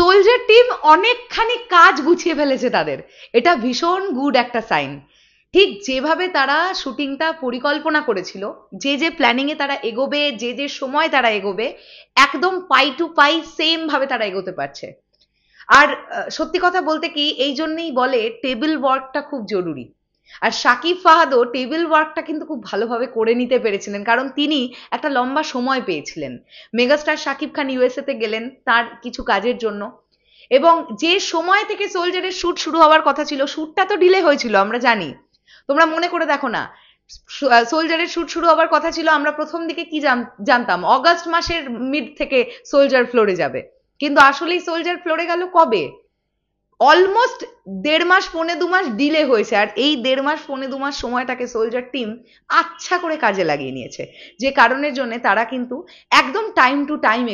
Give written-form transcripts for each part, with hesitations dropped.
Soldier team অনেকখানি কাজ গুছিয়ে ফেলেছে তাদের, এটা ভীষণ গুড একটা সাইন। ঠিক যেভাবে তারা শুটিংটা পরিকল্পনা করেছিল, যে যে প্ল্যানিংয়ে তারা এগোবে, যে যে সময় তারা এগোবে, একদম পাই টু পাই সেম ভাবে তারা এগোতে পারছে। আর সত্যি কথা বলতে কি, এই জন্যই বলে টেবিল ওয়ার্কটা খুব জরুরি। আর শাকিব ফাহাদও টেবিল ওয়ার্কটা কিন্তু খুব ভালোভাবে করে নিতে পেরেছিলেন, কারণ তিনি একটা লম্বা সময় পেয়েছিলেন। মেগাস্টার শাকিব খান ইউএসএ তে গেলেন তার কিছু কাজের জন্য, এবং যে সময় থেকে সোলজারের শুট শুরু হওয়ার কথা ছিল, শুটটা তো ডিলে হয়েছিল আমরা জানি। তোমরা মনে করে দেখো না, সোলজারের শুট শুরু হওয়ার কথা ছিল, আমরা প্রথম দিকে কি জানতাম, অগাস্ট মাসের মিড থেকে সোলজার ফ্লোরে যাবে, কিন্তু আসলেই সোলজার ফ্লোরে গেল কবে? অলমোস্ট 1.5 মাস 1.5 মাস ডিলে হয়েছে। আর এই 1.5 মাস 1.5 মাস সময়টাকে সোলজার টিম আচ্ছা করে কাজে লাগিয়ে নিয়েছে, যে কারণের জন্য তারা কিন্তু একদম টাইম টু টাইম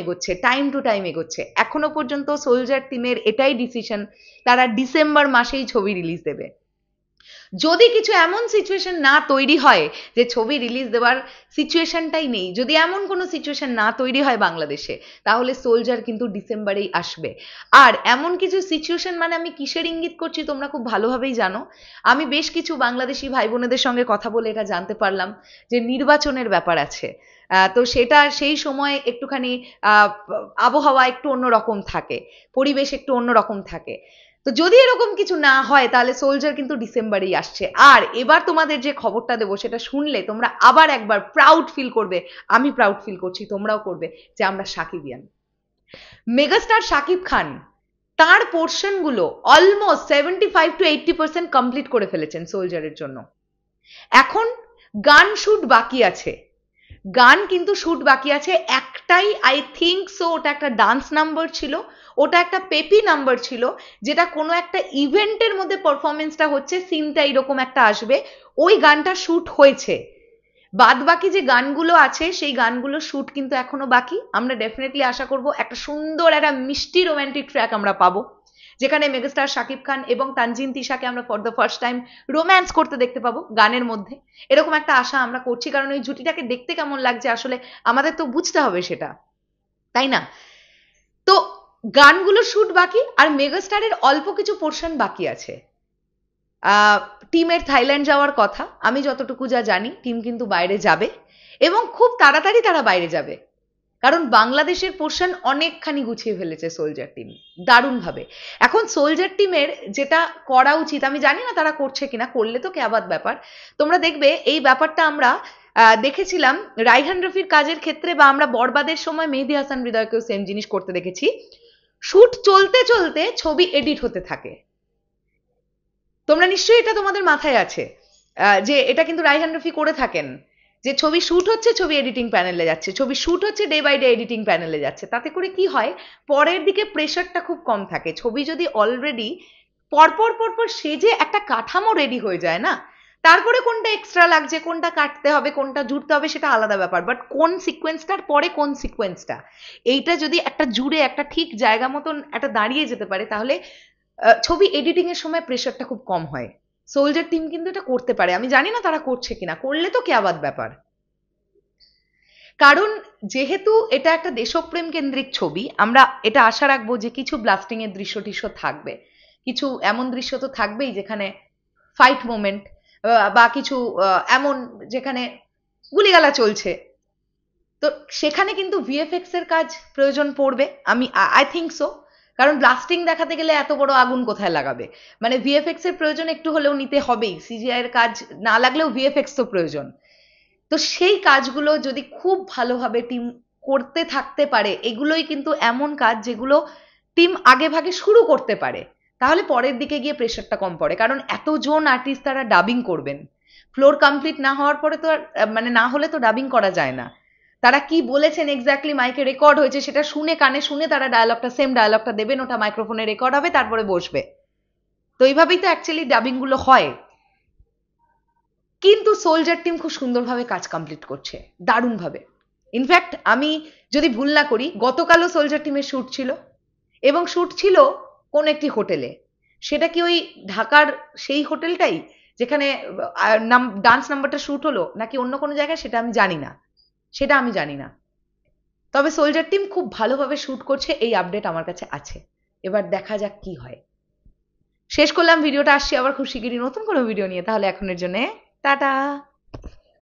এগোচ্ছে। এখনো পর্যন্ত সোলজার টিমের এটাই ডিসিশন, তারা ডিসেম্বর মাসেই ছবি রিলিজ দেবে। যদি কিছু এমন সিচুয়েশন না তৈরি হয় যে ছবি রিলিজ দেওয়ার সিচুয়েশনটাই নেই, যদি এমন কোনো সিচুয়েশন না তৈরি হয় বাংলাদেশে, তাহলে সোলজার কিন্তু ডিসেম্বরেই আসবে। আর এমন কিছু সিচুয়েশন মানে আমি কিসের ইঙ্গিত করছি তোমরা খুব ভালোভাবেই জানো। আমি বেশ কিছু বাংলাদেশি ভাই বোনেদের সঙ্গে কথা বলে এটা জানতে পারলাম যে নির্বাচনের ব্যাপার আছে। তো সেটা সেই সময় একটুখানি আবহাওয়া একটু অন্যরকম থাকে, পরিবেশ একটু অন্যরকম থাকে। তো যদি এরকম কিছু না হয় তাহলে সোলজার কিন্তু ডিসেম্বরেই আসছে। আর এবার তোমাদের যে খবরটা দেবো সেটা শুনলে তোমরা আবার একবার প্রাউড ফিল করবে, আমি প্রাউড ফিল করছি, তোমরাও করবে, যে আমরা সাকিবিয়ান। মেগাস্টার শাকিব খান তার পোর্শন গুলো অলমোস্ট 75-80% কমপ্লিট করে ফেলেছেন সোলজারের জন্য। এখন গান শুট বাকি আছে, গান কিন্তু শুট বাকি আছে একটাই, আই থিঙ্ক সো ওটা একটা ডান্স নাম্বার ছিল, ওটা একটা পেপি নাম্বার ছিল, যেটা কোনো একটা ইভেন্টের মধ্যে পারফরমেন্সটা হচ্ছে, সিনটা এরকম একটা আসবে, ওই গানটা শুট হয়েছে। বাদ বাকি যে গানগুলো আছে সেই গানগুলো শুট কিন্তু এখনো বাকি। আমরা ডেফিনেটলি আশা করব একটা সুন্দর একটা মিষ্টি রোম্যান্টিক ট্র্যাক আমরা পাবো, যেখানে মেগাস্টার শাকিব খান এবং তানজিন তিশাকে আমরা for the first time romance করতে দেখতে পাবো গানের মধ্যে। এরকম একটা আশা আমরা করছি, কারণ ওই জুটিটাকে দেখতে কেমন লাগছে আসলে আমাদের তো বুঝতে হবে সেটা, তাই না? তো গানগুলো শুট বাকি, আর মেগাস্টারের অল্প কিছু পোর্শন বাকি আছে। টিমের থাইল্যান্ড যাওয়ার কথা, আমি যতটুকু যা জানি টিম কিন্তু বাইরে যাবে, এবং খুব তাড়াতাড়ি তারা বাইরে যাবে, কারণ বাংলাদেশের পোর্শন অনেকখানি গুছিয়ে ফেলেছে সোলজার টিম দারুণভাবে। এখন সোলজার টিমের যেটা করা উচিত, আমি জানি না তারা করছে কিনা, করলে তো কেয়াবাদ ব্যাপার। তোমরা দেখবে এই ব্যাপারটা আমরা দেখেছিলাম রাইহান রফির কাজের ক্ষেত্রে, বা আমরা বরবাদের সময় মেহেদী হাসান হৃদয়কেও সেম জিনিস করতে দেখেছি। শুট চলতে চলতে ছবি এডিট হতে থাকে, তোমরা নিশ্চয়ই এটা তোমাদের মাথায় আছে যে এটা কিন্তু রাইহান রফি করে থাকেন, যে ছবি শুট হচ্ছে, ছবি এডিটিং প্যানেলে যাচ্ছে, ছবি শুট হচ্ছে, ডে বাই ডে এডিটিং প্যানেলে যাচ্ছে। তাতে করে কি হয়, পরের দিকে প্রেশারটা খুব কম থাকে। ছবি যদি অলরেডি পরপর পরপর সেজে একটা কাঠামো রেডি হয়ে যায় না, তারপরে কোনটা এক্সট্রা লাগছে, কোনটা কাটতে হবে, কোনটা জুড়তে হবে, সেটা আলাদা ব্যাপার, বাট কোন সিকোয়েন্সটার পরে কোন সিকোয়েন্সটা, এইটা যদি একটা জুড়ে একটা ঠিক জায়গা মতন একটা দাঁড়িয়ে যেতে পারে, তাহলে ছবি এডিটিং এর সময় প্রেশারটা খুব কম হয়। সোলজার টিম কিন্তু এটা করতে পারে, আমি জানি না তারা করছে কিনা, করলে তো কেয়াবাদ ব্যাপার। কারণ যেহেতু এটা একটা দেশপ্রেম কেন্দ্রিক ছবি, আমরা এটা আশা রাখবো যে কিছু ব্লাস্টিং এর দৃশ্য টিশ্য থাকবে, কিছু এমন দৃশ্য তো থাকবেই যেখানে ফাইট মোমেন্ট, বা কিছু এমন যেখানে গুলিগালা চলছে, তো সেখানে কিন্তু ভিএফএক্স এর কাজ প্রয়োজন পড়বে, আমি আই থিঙ্ক সো। কারণ ব্লাস্টিং দেখাতে গেলে এত বড় আগুন কোথায় লাগাবে, মানে ভিএফএক্স এর প্রয়োজন একটু হলেও নিতে হবেই, সিজিআই এর কাজ না লাগলেও ভিএফএক্স তো প্রয়োজন। তো সেই কাজগুলো যদি খুব ভালোভাবে টিম করতে থাকতে পারে, এগুলোই কিন্তু এমন কাজ যেগুলো টিম আগে ভাগে শুরু করতে পারে, তাহলে পরের দিকে গিয়ে প্রেশারটা কম পড়ে। কারণ এতজন আর্টিস্ট তারা ডাবিং করবেন, ফ্লোর কমপ্লিট না হওয়ার পরে তো মানে না হলে তো ডাবিং করা যায় না। তারা কি বলেছেন এক্স্যাক্টলি মাইকে রেকর্ড হয়েছে সেটা শুনে, কানে শুনে তারা ডায়ালগটা, সেম ডায়ালগটা দেবেন, ওটা মাইক্রোফোনে রেকর্ড হবে, তারপরে বসবে। তো এইভাবেই তো অ্যাকচুয়ালি ডাবিং গুলো হয়। কিন্তু সোলজার টিম খুব সুন্দরভাবে কাজ কমপ্লিট করছে, দারুণভাবে। ইনফ্যাক্ট আমি যদি ভুল না করি, গতকালও সোলজার টিমের শ্যুট ছিল, এবং শ্যুট ছিল কোন একটি হোটেলে। সেটা কি ওই ঢাকার সেই হোটেলটাই যেখানে ডান্স নাম্বারটা শ্যুট হলো, নাকি অন্য কোনো জায়গায়, সেটা আমি জানি না। তবে সোলজার টিম খুব ভালোভাবে শ্যুট করছে, এই আপডেট আমার কাছে আছে। এবার দেখা যাক কি হয়। শেষ করলাম ভিডিওটা, আসছি আবার খুব শিগগিরই নতুন কোনো ভিডিও নিয়ে। তাহলে এখনের জন্য টাটা।